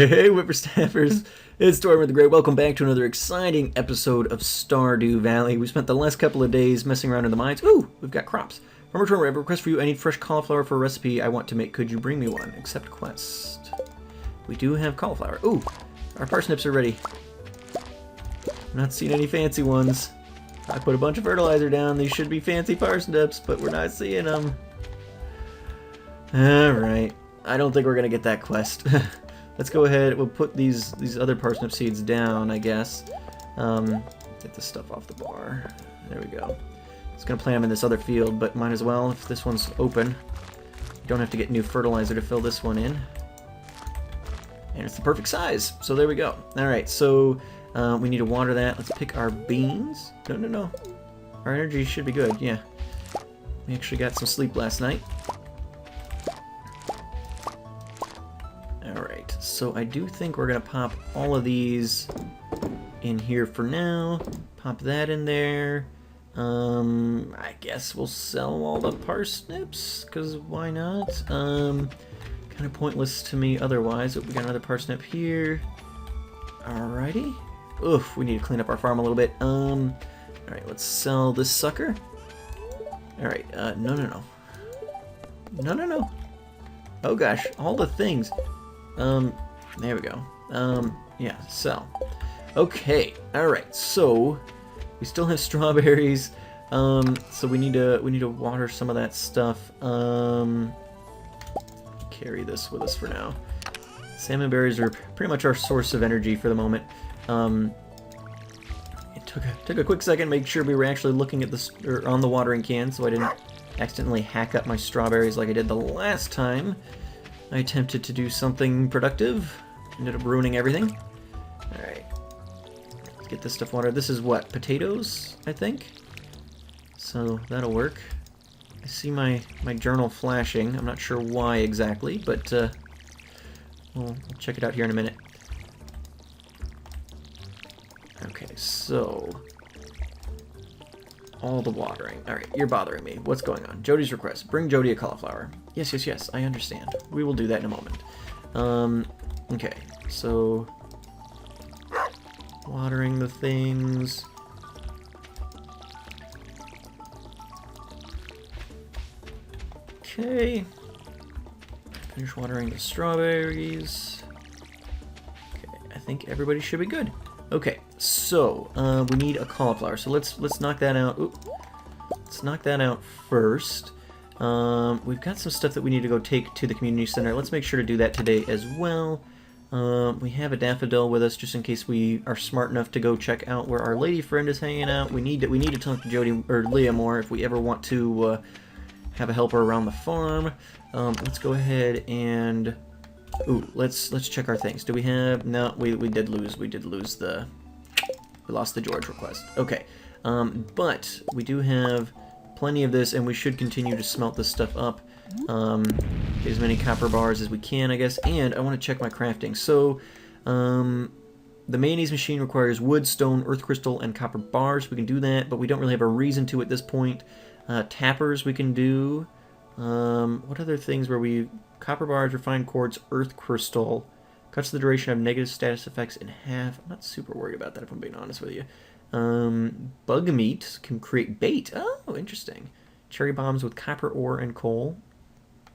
Hey, whippersnappers, it's Tortimer the Great. Welcome back to another exciting episode of Stardew Valley. We spent the last couple of days messing around in the mines. Ooh, we've got crops. Farmer Tortimer, I have a request for you. I need fresh cauliflower for a recipe I want to make. Could you bring me one? Accept quest. We do have cauliflower. Ooh, our parsnips are ready. I'm not seeing any fancy ones. I put a bunch of fertilizer down. These should be fancy parsnips, but we're not seeing them. Alright. I don't think we're going to get that quest. Let's go ahead. We'll put these other parsnip seeds down, I guess. Get this stuff off the bar. There we go. I was going to plant them in this other field, but might as well if this one's open. You don't have to get new fertilizer to fill this one in. And it's the perfect size. So there we go. Alright, so we need to water that. Let's pick our beans. No. Our energy should be good, yeah. We actually got some sleep last night. Alright, so I do think we're going to pop all of these in here for now. Pop that in there. I guess we'll sell all the parsnips, because why not? Kind of pointless to me otherwise. Oh, we got another parsnip here. Alrighty. Oof, we need to clean up our farm a little bit. Alright, let's sell this sucker. Alright, no. No. Oh gosh, all the things. There we go. Yeah, sell. Okay, alright, so we still have strawberries. So we need to water some of that stuff. Carry this with us for now. Salmon berries are pretty much our source of energy for the moment. It took a quick second to make sure we were actually looking at this or on the watering can, so I didn't accidentally hack up my strawberries like I did the last time I attempted to do something productive. Ended up ruining everything. Alright. Let's get this stuff watered. This is what? Potatoes, I think? So that'll work. I see my journal flashing. I'm not sure why exactly, but we'll check it out here in a minute. Okay, so all the watering. Alright, you're bothering me. What's going on? Jody's request. Bring Jody a cauliflower. Yes, I understand. We will do that in a moment. Okay, so watering the things. Okay. Finish watering the strawberries. Okay, I think everybody should be good. Okay, so we need a cauliflower. So let's knock that out. Oop. Let's knock that out first. We've got some stuff that we need to go take to the community center. Let's make sure to do that today as well. We have a daffodil with us just in case we are smart enough to go check out where our lady friend is hanging out. We need to talk to Jody or Leah more if we ever want to have a helper around the farm. Let's go ahead and let's check our things. Do we have? No, we did lose. We lost the George request. Okay, but we do have plenty of this, and we should continue to smelt this stuff up. Get as many copper bars as we can, I guess. And I want to check my crafting. So, the mayonnaise machine requires wood, stone, earth crystal, and copper bars. We can do that, but we don't really have a reason to at this point. Tappers we can do. What other things where we... Copper bars, refined quartz, earth crystal. Cuts the duration of negative status effects in half. I'm not super worried about that if I'm being honest with you. Bug meat can create bait. Oh, interesting. Cherry bombs with copper ore and coal.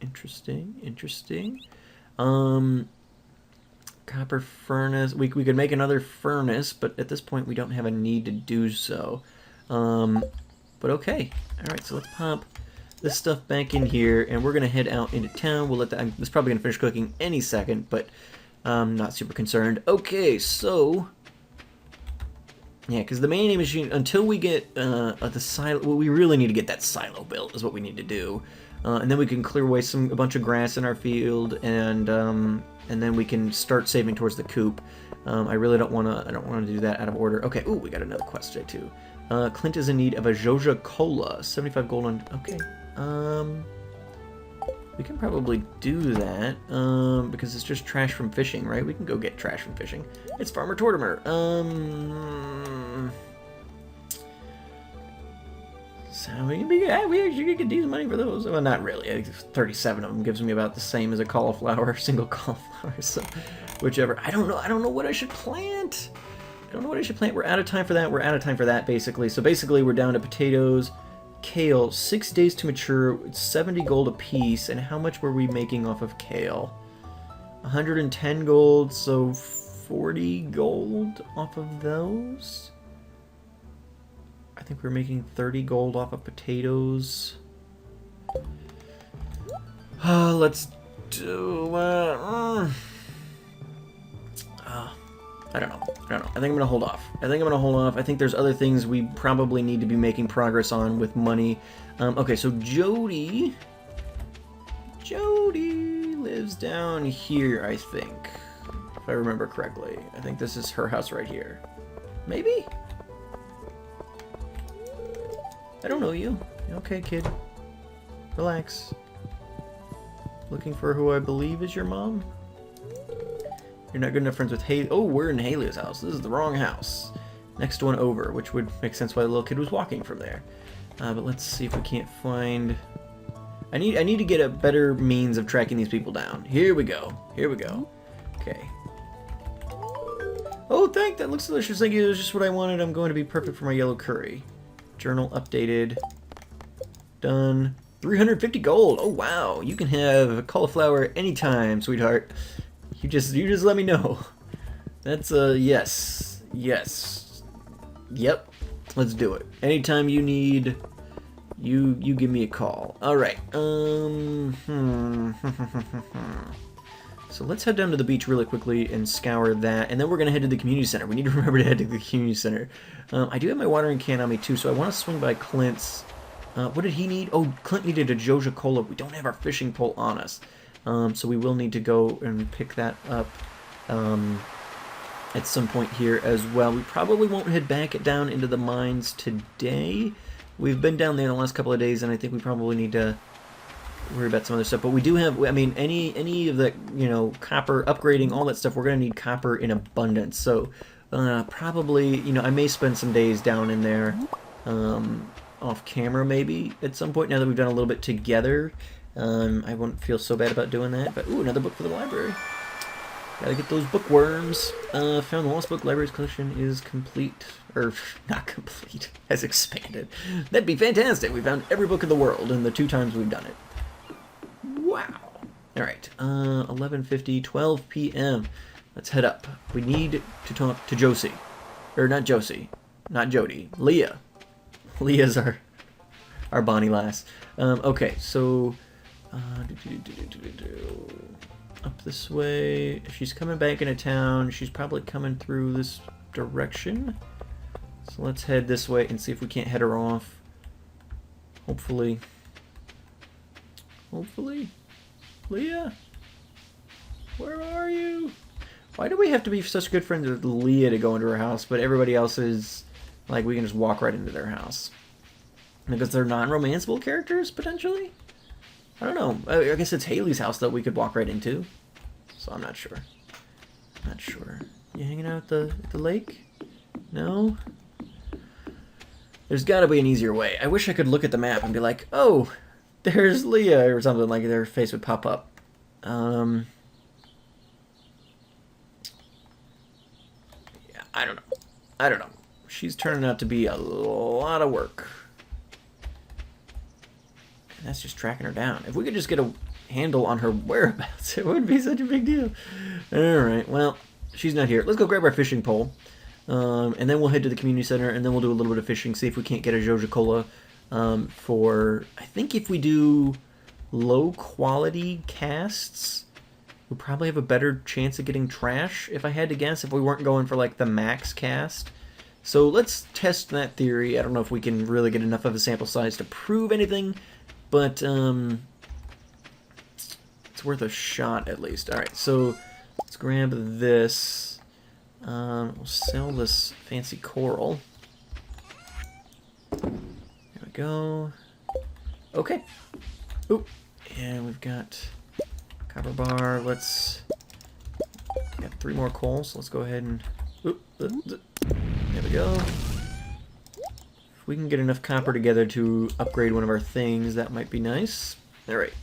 Interesting. Copper furnace. We could make another furnace, but at this point we don't have a need to do so. But okay. Alright, so let's pop this stuff back in here, and we're going to head out into town. We'll let that... It's probably going to finish cooking any second, but I'm not super concerned. Okay, so... Yeah, because the mayonnaise machine, until we get the silo... Well, we really need to get that silo built, is what we need to do. And then we can clear away a bunch of grass in our field, and then we can start saving towards the coop. I really don't want to do that out of order. Okay, ooh, we got another quest today, too. Clint is in need of a Joja Cola. 75 gold on... Okay. We can probably do that, because it's just trash from fishing, right? We can go get trash from fishing. It's Farmer So we actually could get decent money for those. Well, not really. I think 37 of them gives me about the same as a cauliflower, single cauliflower. So, whichever. I don't know. I don't know what I should plant. I don't know what I should plant. We're out of time for that. We're out of time for that, basically. So basically, we're down to potatoes, kale. 6 days to mature. It's 70 gold a piece. And how much were we making off of kale? 110 gold. So 40 gold off of those. I think we're making 30 gold off of potatoes. Let's do I don't know. I think I'm gonna hold off. I think there's other things we probably need to be making progress on with money. Okay, so Jody lives down here, I think, if I remember correctly. I think this is her house right here. Maybe? I don't know you. Okay, kid. Relax. Looking for who I believe is your mom? You're not good enough friends with Haley. Oh, we're in Haley's house. This is the wrong house. Next one over, which would make sense why the little kid was walking from there. But let's see if we can't find... I need to get a better means of tracking these people down. Here we go. Okay. Oh, that looks delicious. Thank you. It was just what I wanted. I'm going to be perfect for my yellow curry. Journal updated. Done. 350 gold. Oh wow. You can have cauliflower anytime, sweetheart. You just let me know. That's a yes. Yes. Yep. Let's do it. Anytime you need, you give me a call. All right. So let's head down to the beach really quickly and scour that, and then we're gonna head to the community center. We need to remember to head to the community center. I do have my watering can on me too, so I want to swing by Clint's. What did he need? Oh, Clint needed a Joja Cola. We don't have our fishing pole on us, so we will need to go and pick that up at some point here as well. We probably won't head back down into the mines today. We've been down there in the last couple of days, and I think we probably need to worry about some other stuff. But we do have, I mean, any of the, copper, upgrading, all that stuff, we're going to need copper in abundance. So probably, I may spend some days down in there off camera maybe at some point, now that we've done a little bit together. I won't feel so bad about doing that. But, ooh, another book for the library. Gotta get those bookworms. Found the Lost Book Library's collection is complete. Or, not complete. Has expanded. That'd be fantastic. We found every book in the world in the 2 times we've done it. Wow. Alright. 11:50, 12 p.m. Let's head up. We need to talk to Josie. Or, not Josie. Not Jody. Leah. Leah's our Bonnie lass. Okay, so... up this way. If she's coming back into town, she's probably coming through this direction. So let's head this way and see if we can't head her off. Hopefully. Leah? Where are you? Why do we have to be such good friends with Leah to go into her house, but everybody else is, like, we can just walk right into their house? Because they're non-romanceable characters, potentially? I don't know. I guess it's Haley's house that we could walk right into. So I'm not sure. You hanging out at the lake? No? There's got to be an easier way. I wish I could look at the map and be like, oh, there's Leah, or something, like their face would pop up. Yeah, I don't know. She's turning out to be a lot of work. And that's just tracking her down. If we could just get a handle on her whereabouts, it wouldn't be such a big deal. Alright, well, she's not here. Let's go grab our fishing pole. And then we'll head to the community center, and then we'll do a little bit of fishing, see if we can't get a Joja Cola for... I think if we do low-quality casts, we'll probably have a better chance of getting trash, if I had to guess, if we weren't going for, like, the max cast. So let's test that theory. I don't know if we can really get enough of a sample size to prove anything, but it's worth a shot at least. Alright, so let's grab this. We'll sell this fancy coral. There we go. Okay. Oop. And we've got copper bar. Let's... got 3 more coals. So let's go ahead and... Oop. There we go. we can get enough copper together to upgrade one of our things, that might be nice. Alright.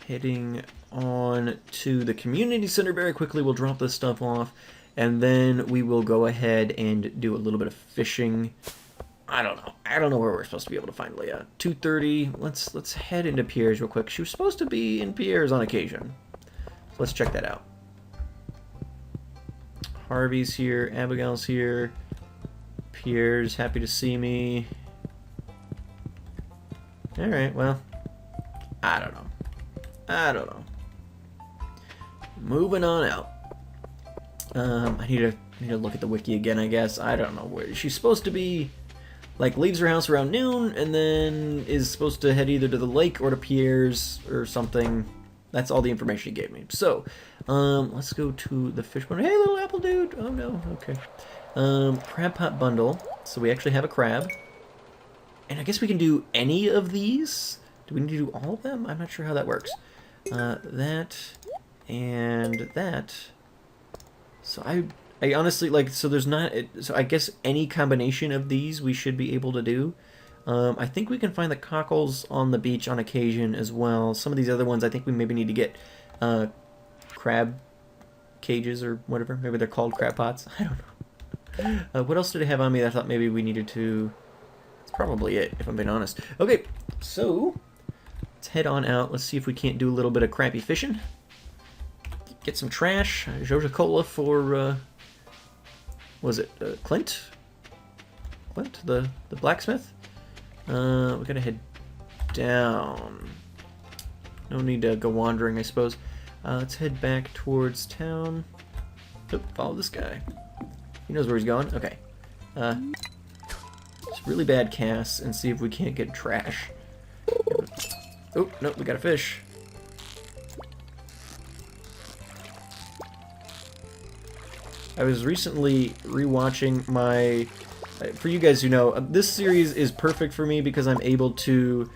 Heading on to the community center very quickly. We'll drop this stuff off, and then we will go ahead and do a little bit of fishing. I don't know where we're supposed to be able to find Leah. 2:30. Let's head into Pierre's real quick. She was supposed to be in Pierre's on occasion. So let's check that out. Harvey's here. Abigail's here. Pierre's happy to see me. Alright, well, I don't know. Moving on out. I need to look at the wiki again, I guess. I don't know where she's supposed to be. Like, leaves her house around noon and then is supposed to head either to the lake or to Pierre's or something. That's all the information he gave me. So, let's go to the fish bundle. Hey, little apple dude. Oh no. Okay. Crab pot bundle. So we actually have a crab. And I guess we can do any of these. Do we need to do all of them? I'm not sure how that works. That and that. So I honestly, like, so there's not, so I guess any combination of these we should be able to do. I think we can find the cockles on the beach on occasion as well. Some of these other ones I think we maybe need to get crab cages or whatever. Maybe they're called crab pots. I don't know. What else did I have on me that I thought maybe we needed to... That's probably it, if I'm being honest. Okay, so let's head on out. Let's see if we can't do a little bit of crappy fishing. Get some trash. Joja Cola for, was it Clint? Clint, the blacksmith? We gotta head down. No need to go wandering, I suppose. Let's head back towards town. Oh, follow this guy. He knows where he's going. Okay. It's really bad casts and see if we can't get trash. Oh, no, we got a fish. I was recently rewatching my... For you guys who know, this series is perfect for me because I'm able to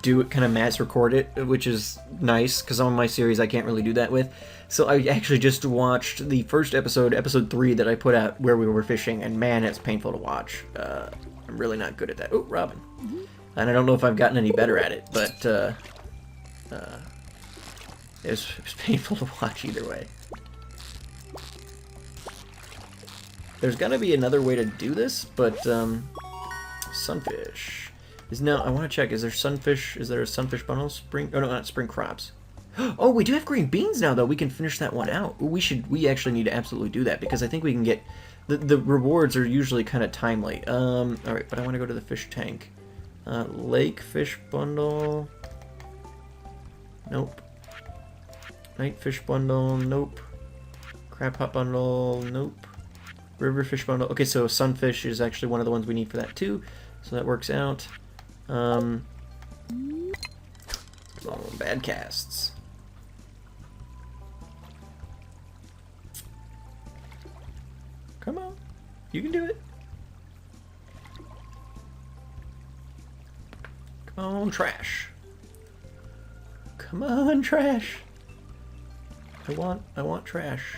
do it, kind of mass record it, which is nice because on my series I can't really do that with. So I actually just watched the first episode, episode 3 that I put out where we were fishing, and man, it's painful to watch. I'm really not good at that. Oh, Robin. And I don't know if I've gotten any better at it, but it was painful to watch either way. There's gotta be another way to do this, but sunfish is now. I want to check. Is there sunfish? Is there a sunfish bundle? Spring? Oh no, not spring crops. Oh, we do have green beans now, though. We can finish that one out. We actually need to absolutely do that because I think we can get the rewards are usually kind of timely. All right, but I want to go to the fish tank. Lake fish bundle. Nope. Night fish bundle. Nope. Crab pot bundle. Nope. River fish bundle. Okay, so sunfish is actually one of the ones we need for that too, so that works out. Come on, bad casts. Come on, you can do it. Come on, trash. Come on, trash. I want trash.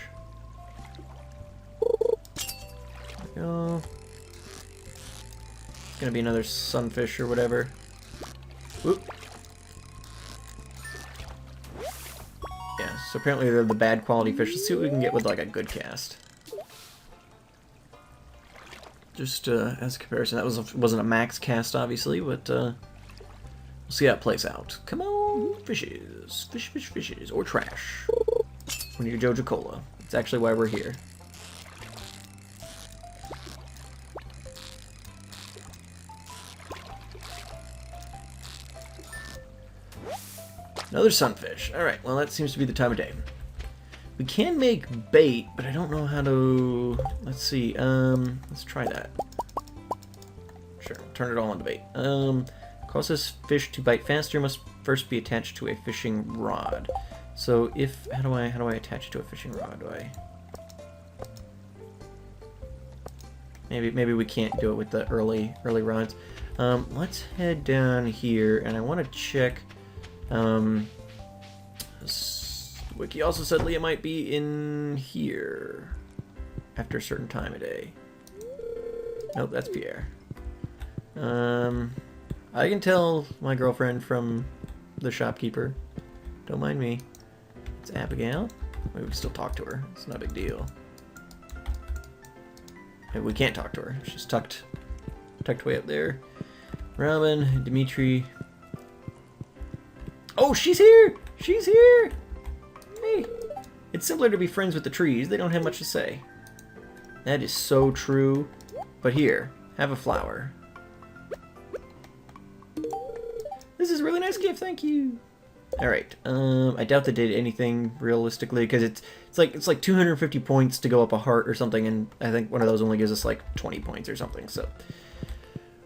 Go. It's gonna be another sunfish or whatever. Whoop. Yeah, so apparently they're the bad quality fish. Let's see what we can get with like a good cast. Just as a comparison, that wasn't a max cast obviously, but we'll see how it plays out. Come on, fishes, fishes, or trash. We need a Joja Cola. That's actually why we're here. Another sunfish. Alright, well that seems to be the time of day. We can make bait, but I don't know how to... Let's see, let's try that. Sure, turn it all into bait. Causes fish to bite faster must first be attached to a fishing rod. So if... How do I attach it to a fishing rod? Do I... Maybe we can't do it with the early rods. Let's head down here, and I want to check... Wiki also said Leah might be in here after a certain time of day. Oh, that's Pierre. I can tell my girlfriend from the shopkeeper. Don't mind me. It's Abigail. We can still talk to her. It's not a big deal. We can't talk to her. She's tucked way up there. Robin, Dimitri. Oh, she's here! She's here! Hey! It's simpler to be friends with the trees. They don't have much to say. That is so true. But here, have a flower. This is a really nice gift, thank you. All right. I doubt they did anything realistically because it's like 250 points to go up a heart or something, and I think one of those only gives us like 20 points or something. So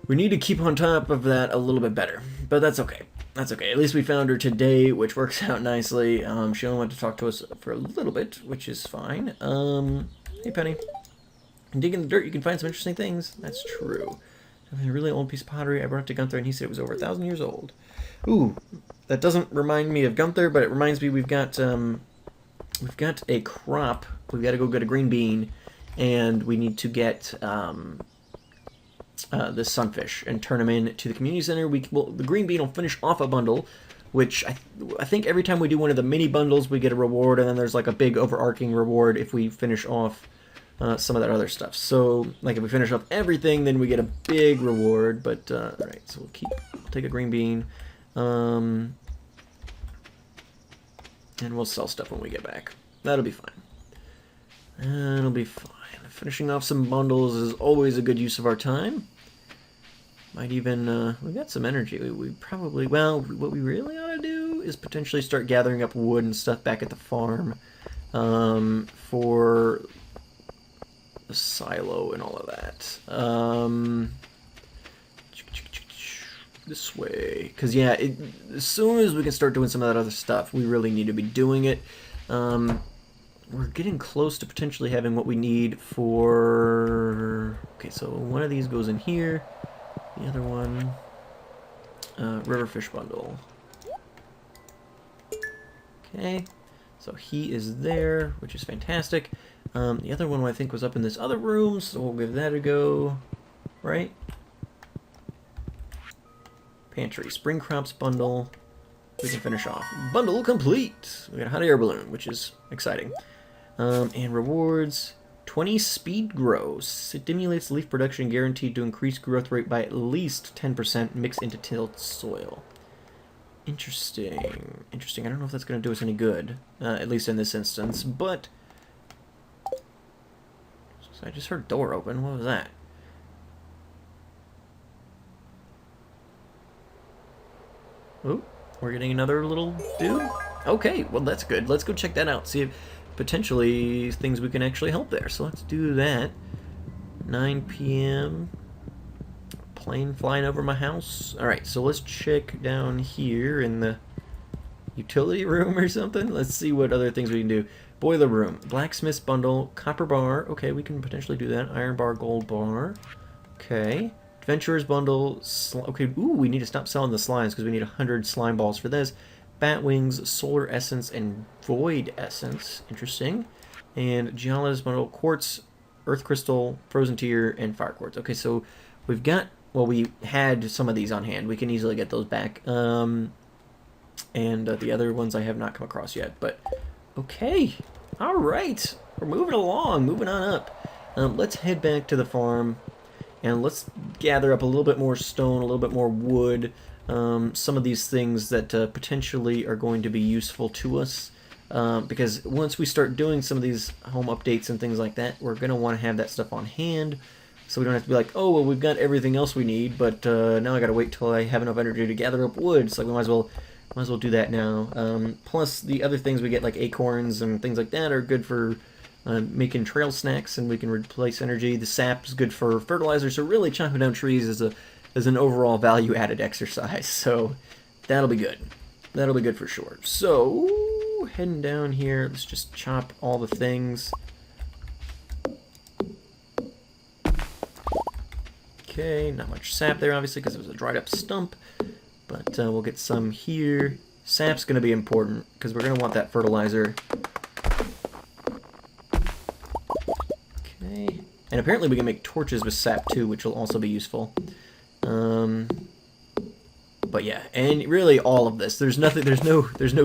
we need to keep on top of that a little bit better, but that's okay. That's okay. At least we found her today, which works out nicely. She only wanted to talk to us for a little bit, which is fine. Hey, Penny. Dig in the dirt, you can find some interesting things. That's true. A really old piece of pottery I brought it to Gunther, and he said it was over 1,000 years old. Ooh, that doesn't remind me of Gunther, but it reminds me we've got a crop. We've got to go get a green bean, and we need to get the sunfish and turn them in to the community center. The green bean will finish off a bundle, which I think every time we do one of the mini bundles, we get a reward, and then there's like a big overarching reward if we finish off some of that other stuff. So, like, if we finish up everything, then we get a big reward. But all right, so we'll take a green bean, and we'll sell stuff when we get back. That'll be fine. That'll be fine. Finishing off some bundles is always a good use of our time. Might even we've got some energy. We probably, well, what we really ought to do is potentially start gathering up wood and stuff back at the farm for the silo and all of that. This way, because yeah, as soon as we can start doing some of that other stuff, we really need to be doing it. We're getting close to potentially having what we need for... Okay, so one of these goes in here. The other one... Riverfish bundle. Okay, so he is there, which is fantastic. The other one I think was up in this other room, so we'll give that a go. Right? Pantry. Spring crops bundle. We can finish off. Bundle complete! We got a hot air balloon, which is exciting. And rewards, 20 speed grow. Stimulates leaf production, guaranteed to increase growth rate by at least 10% mixed into tilled soil. Interesting. Interesting. I don't know if that's going to do us any good, at least in this instance, but... So I just heard a door open. What was that? Oh, we're getting another little dude? Okay, well that's good. Let's go check that out. See if potentially things we can actually help there. So let's do that. 9 p.m. Plane flying over my house. Alright, so let's check down here in the utility room or something. Let's see what other things we can do. Boiler room. Blacksmith's bundle. Copper bar. Okay, we can potentially do that. Iron bar, gold bar. Okay. Adventurer's bundle. Okay, ooh, we need to stop selling the slimes because we need 100 slime balls for this. Bat wings, solar essence, and void essence. Interesting. And geologist bundle, quartz, earth crystal, frozen tear, and fire quartz. Okay, so we've got, well, we had some of these on hand. We can easily get those back. And the other ones I have not come across yet. But okay, all right, we're moving along, moving on up. Let's head back to the farm, and let's gather up a little bit more stone, a little bit more wood. Some of these things that potentially are going to be useful to us, because once we start doing some of these home updates and things like that, we're going to want to have that stuff on hand, so we don't have to be like, oh, well, we've got everything else we need, but now I got to wait till I have enough energy to gather up wood. So we might as well do that now. Plus, the other things we get, like acorns and things like that, are good for making trail snacks, and we can replace energy. The sap is good for fertilizer, so really chopping down trees is an overall value-added exercise, so that'll be good. That'll be good for sure. So, heading down here, let's just chop all the things. Okay, not much sap there, obviously, because it was a dried-up stump, but we'll get some here. Sap's going to be important, because we're going to want that fertilizer. Okay, And apparently we can make torches with sap too, which will also be useful. But yeah, and really all of this. There's no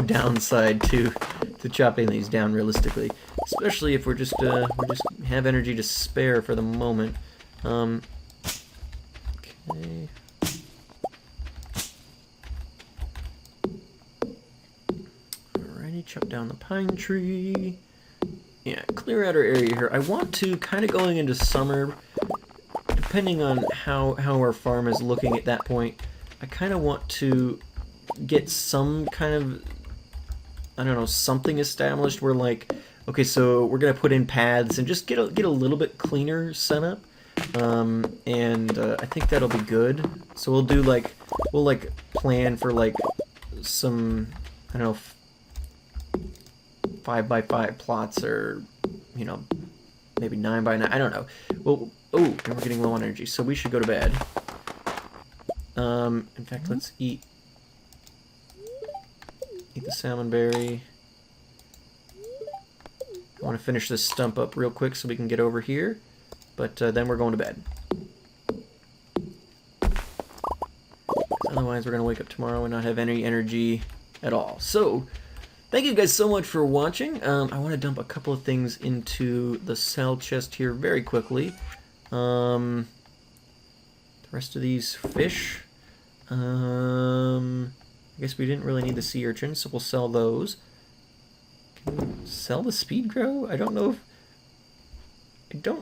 downside to chopping these down realistically, especially if we just have energy to spare for the moment. Okay. Alrighty, chop down the pine tree. Yeah, clear out our area here. I want to, kind of going into summer, depending on how our farm is looking at that point, I kind of want to get some kind of, I don't know, something established where, like, okay, so we're going to put in paths and just get a little bit cleaner setup. I think that'll be good. So we'll do, like, plan for, like, some, I don't know, 5x5 plots, or, you know, maybe 9x9, I don't know. Well, oh, and we're getting low on energy, so we should go to bed. In fact, let's eat the salmon berry. I want to finish this stump up real quick so we can get over here, but then we're going to bed. Otherwise, we're going to wake up tomorrow and not have any energy at all. So, thank you guys so much for watching. I want to dump a couple of things into the sell chest here very quickly. The rest of these fish. I guess we didn't really need the sea urchins, so we'll sell those. Can we sell the speed grow? I don't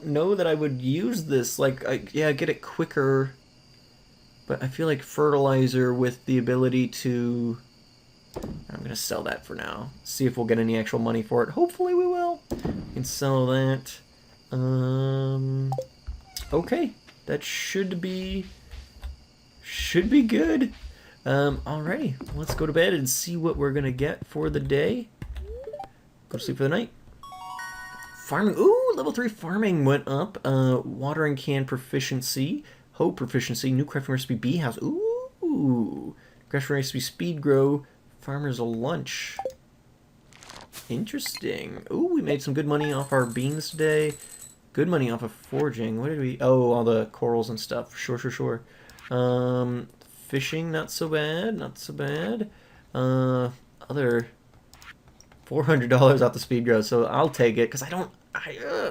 know that I would use this. Like, yeah, get it quicker. But I feel like fertilizer with the ability to... I'm going to sell that for now. See if we'll get any actual money for it. Hopefully we will. We can sell that. Okay. That should be good. Alrighty. Let's go to bed and see what we're going to get for the day. Go to sleep for the night. Farming. Ooh, level 3 farming went up. Watering can proficiency. Hoe proficiency. New crafting recipe bee house. Ooh. Crafting recipe speed grow. Farmer's lunch. Interesting. Ooh, we made some good money off our beans today. Good money off of foraging. What did we... Oh, all the corals and stuff. Sure. Fishing, not so bad. Not so bad. Other... $400 off the speed grow, so I'll take it, because I don't...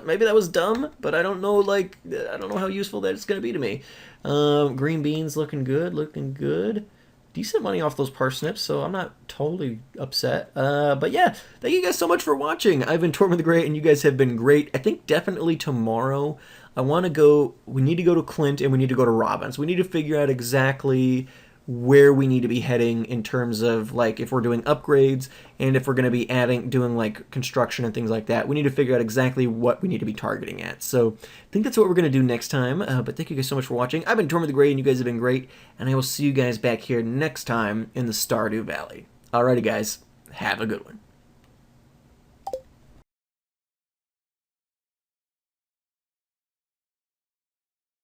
maybe that was dumb, but I don't know, like... I don't know how useful that's going to be to me. Green beans looking good. Decent money off those parsnips, so I'm not totally upset. But yeah, thank you guys so much for watching. I've been Tortimer the Great, and you guys have been great. I think definitely tomorrow, I want to go... We need to go to Clint, and we need to go to Robbins. We need to figure out exactly where we need to be heading in terms of, like, if we're doing upgrades and if we're going to be doing like construction and things like that. We need to figure out exactly what we need to be targeting at. So I think that's what we're going to do next time. But thank you guys so much for watching. I've been Tortimer the Great, and you guys have been great, and I will see you guys back here next time in the Stardew Valley. Alrighty guys, have a good one.